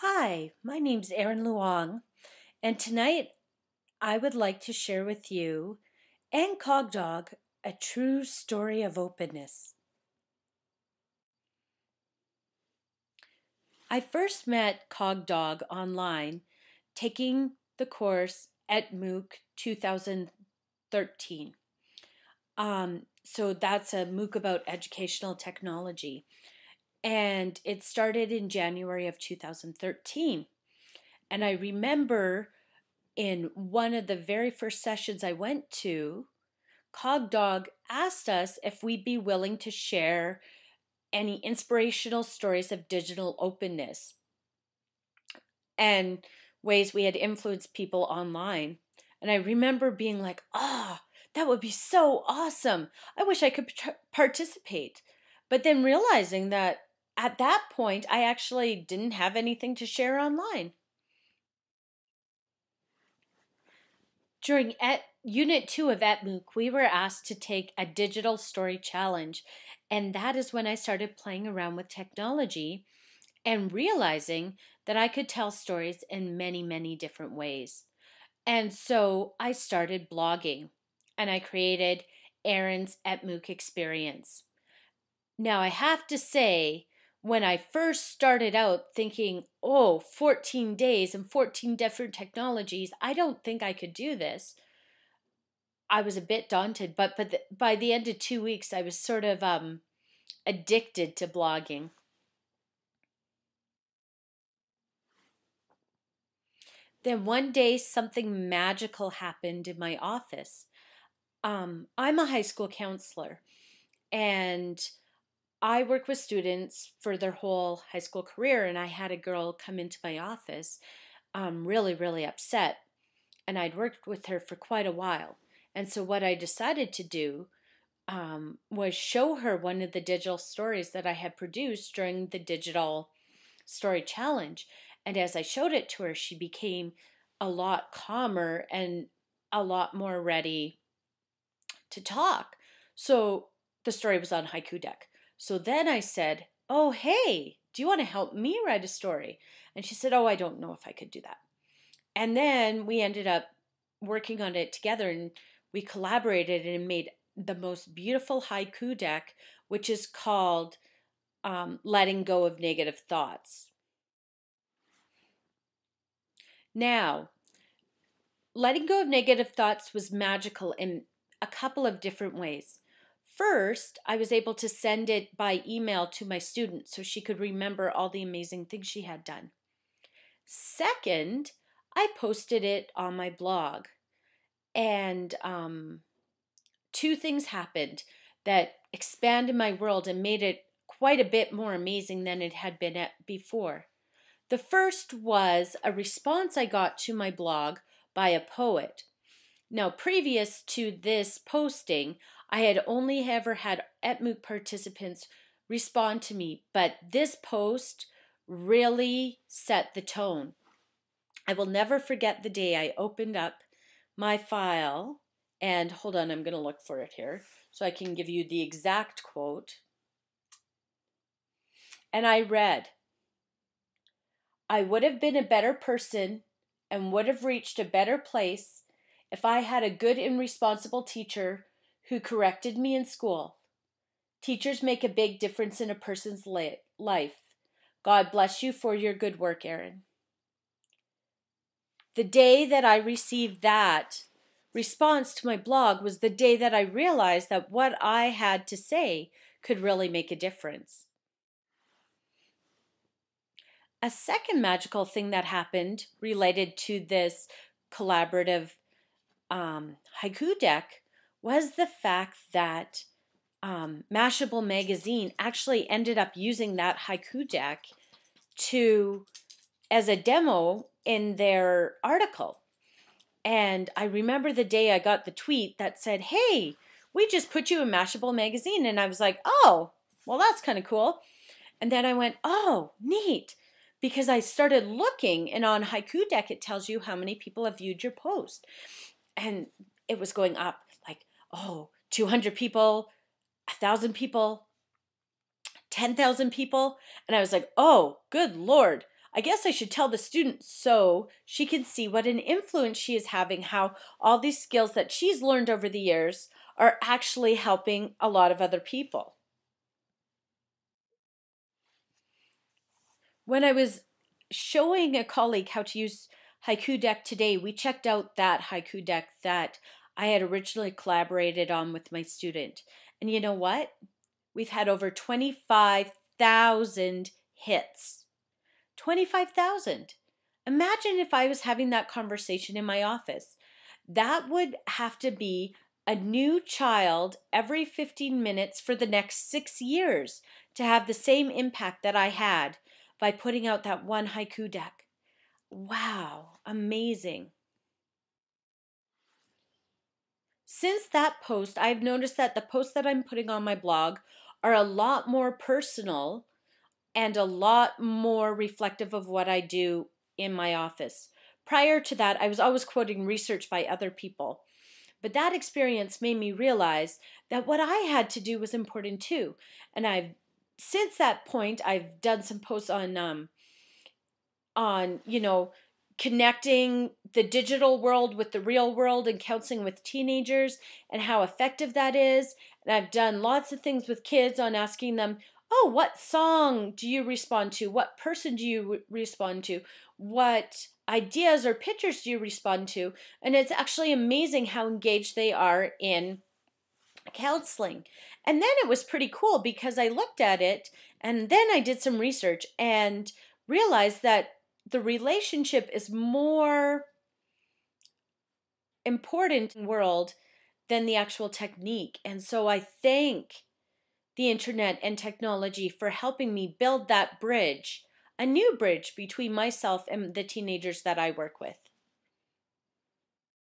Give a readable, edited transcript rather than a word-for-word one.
Hi, my name's Erin Luong, and tonight I would like to share with you and Cogdog a true story of openness. I first met Cogdog online taking the course at MOOC 2013. So that's a MOOC about educational technology, and it started in January of 2013. And I remember in one of the very first sessions I went to, Cogdog asked us if we'd be willing to share any inspirational stories of digital openness and ways we had influenced people online. And I remember being like, that would be so awesome. I wish I could participate. But then realizing that at that point, I actually didn't have anything to share online. During Unit 2 of ETMOOC, we were asked to take a digital story challenge, and that is when I started playing around with technology and realizing that I could tell stories in many, many different ways. And so I started blogging, and I created Erin's ETMOOC experience. Now, I have to say, when I first started out thinking, 14 days and 14 different technologies, I don't think I could do this. I was a bit daunted, but by the end of 2 weeks, I was sort of addicted to blogging. Then one day, something magical happened in my office. I'm a high school counselor, and I work with students for their whole high school career. And I had a girl come into my office, really, really upset, and I'd worked with her for quite a while. And so, what I decided to do was show her one of the digital stories that I had produced during the digital story challenge. And as I showed it to her, she became a lot calmer and a lot more ready to talk. So the story was on Haiku Deck. So then I said, "Oh, hey, do you want to help me write a story?" And she said, "Oh, I don't know if I could do that." And then we ended up working on it together, and we collaborated and made the most beautiful haiku deck, which is called Letting Go of Negative Thoughts. Now, letting go of negative thoughts was magical in a couple of different ways. First, I was able to send it by email to my student so she could remember all the amazing things she had done. Second, I posted it on my blog, and two things happened that expanded my world and made it quite a bit more amazing than it had been before. The first was a response I got to my blog by a poet. Now, previous to this posting, I had only ever had ETMOOC participants respond to me, but this post really set the tone. I will never forget the day I opened up my file, and hold on, I'm going to look for it here so I can give you the exact quote. And I read, "I would have been a better person and would have reached a better place if I had a good and responsible teacher who corrected me in school. Teachers make a big difference in a person's life. God bless you for your good work, Erin." The day that I received that response to my blog was the day that I realized that what I had to say could really make a difference. A second magical thing that happened related to this collaborative haiku deck was the fact that Mashable magazine actually ended up using that haiku deck as a demo in their article. And I remember the day I got the tweet that said, "Hey, we just put you in Mashable magazine." And I was like, "Oh, well, that's kind of cool." And then I went, "Oh, neat." Because I started looking, and on Haiku Deck, it tells you how many people have viewed your post. And it was going up like, 200 people, 1,000 people, 10,000 people. And I was like, "Oh, good Lord. I guess I should tell the student so she can see what an influence she is having, how all these skills that she's learned over the years are actually helping a lot of other people. When I was showing a colleague how to use Haiku Deck today, we checked out that Haiku Deck that I had originally collaborated on with my student. And you know what? We've had over 25,000 hits. 25,000. Imagine if I was having that conversation in my office. That would have to be a new child every 15 minutes for the next 6 years to have the same impact that I had by putting out that one haiku deck. Wow, amazing. Since that post, I've noticed that the posts that I'm putting on my blog are a lot more personal and a lot more reflective of what I do in my office. Prior to that, I was always quoting research by other people. But that experience made me realize that what I had to do was important too. And since that point, I've done some posts on connecting the digital world with the real world and counseling with teenagers and how effective that is. And I've done lots of things with kids on asking them, oh, what song do you respond to? What person do you respond to? What ideas or pictures do you respond to? And it's actually amazing how engaged they are in counseling. And then it was pretty cool because I looked at it and then I did some research and realized that the relationship is more important in the world than the actual technique. And so I thank the internet and technology for helping me build that bridge, a new bridge between myself and the teenagers that I work with.